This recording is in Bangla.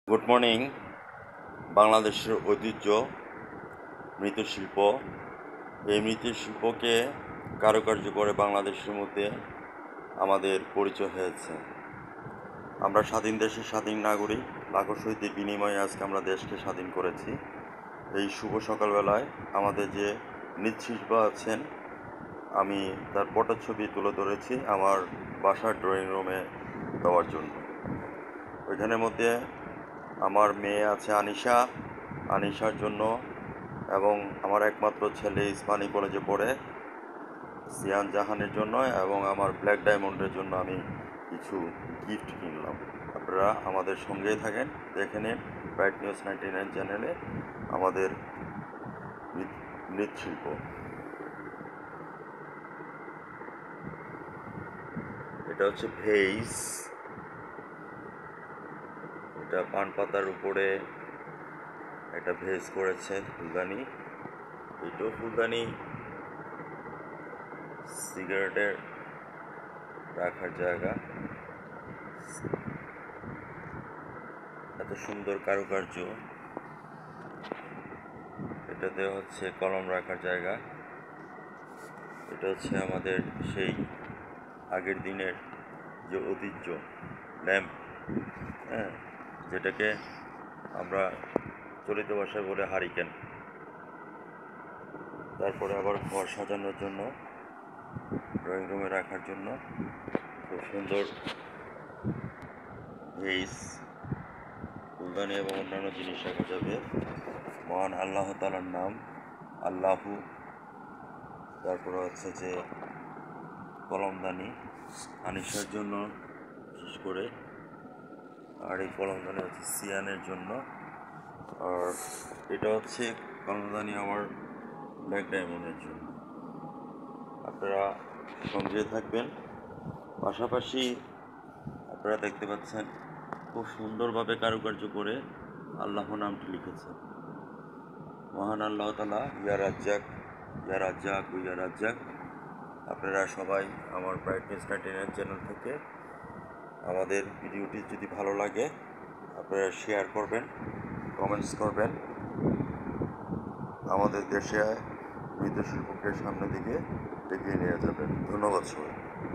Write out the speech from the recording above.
Good morning. বাংলাদেশের ঐতিহ্য মৃৎশিল্প। এই মৃৎশিল্পকে কারুকার্য করে বাংলাদেশের মধ্যে আমাদের পরিচয় হয়েছে। আমরা স্বাধীন দেশের স্বাধীন নাগরিক, লাখো শহীদের বিনিময়ে আজকে আমরা দেশকে স্বাধীন করেছি। এই শুভ সকালবেলায় আমাদের যে মৃৎশিল্প আছেন, আমি তার পটছবি তুলে ধরেছি আমার বাসার ড্রয়িং রুমে দেওয়ার জন্য। ওইখানের মধ্যে আমার মেয়ে আছে আনিশার জন্য, এবং আমার একমাত্র ছেলে ইসমানী কলেজে পড়ে সিয়ান জাহানের জন্য, এবং আমার ব্ল্যাক ডায়মন্ডের জন্য আমি কিছু গিফট কিনলাম। আপনারা আমাদের সঙ্গেই থাকেন, দেখে নিন ব্রাইট নিউজ 99 চ্যানেলে আমাদের মৃৎশিল্প। এটা হচ্ছে ভেইস, এটা পান পাতার উপরে একটা ভেজ করেছে ফুলদানি। এটাও ফুলদানি, সিগারেটের রাখার জায়গা। এত সুন্দর কারুকার্য। এটাতে হচ্ছে কলম রাখার জায়গা। এটা হচ্ছে আমাদের সেই আগের দিনের যে ঐতিহ্য ল্যাম্প, হ্যাঁ, যেটাকে আমরা চলিত ভাষায় বলে হারিকেন। তারপরে আবার ঘর সাজানোর জন্য, ড্রয়িং রুমে রাখার জন্য খুব সুন্দর ভেইস, ফুলদানি এবং অন্যান্য জিনিস রাখা যাবে। মহান আল্লাহ তাআলার নাম আল্লাহু। তারপরে হচ্ছে যে কলমদানি আনিশার জন্য বিশেষ করে, আর এই কলমদানি হচ্ছে সিয়ানের জন্য, আর এটা হচ্ছে কলমদানি আমার ব্ল্যাক ডায়মন্ডের জন্য। আপনারা সঙ্গে থাকবেন। পাশাপাশি আপনারা দেখতে পাচ্ছেন খুব সুন্দরভাবে কারুকার্য করে আল্লাহ নামটি লিখেছে। মহান আল্লাহ তাআলা ইয়া রাজ্জাক ইয়া রাজ্জাক ইয়া রাজ্জাক। আপনারা সবাই আমার ব্রাইট নিউজ 99 চ্যানেল থেকে আমাদের ভিডিওটি যদি ভালো লাগে আপনারা শেয়ার করবেন, কমেন্টস করবেন। আমাদের দেশে মৃৎশিল্পকে সামনের দিকে এগিয়ে নিয়ে যাবেন। ধন্যবাদ সবাই।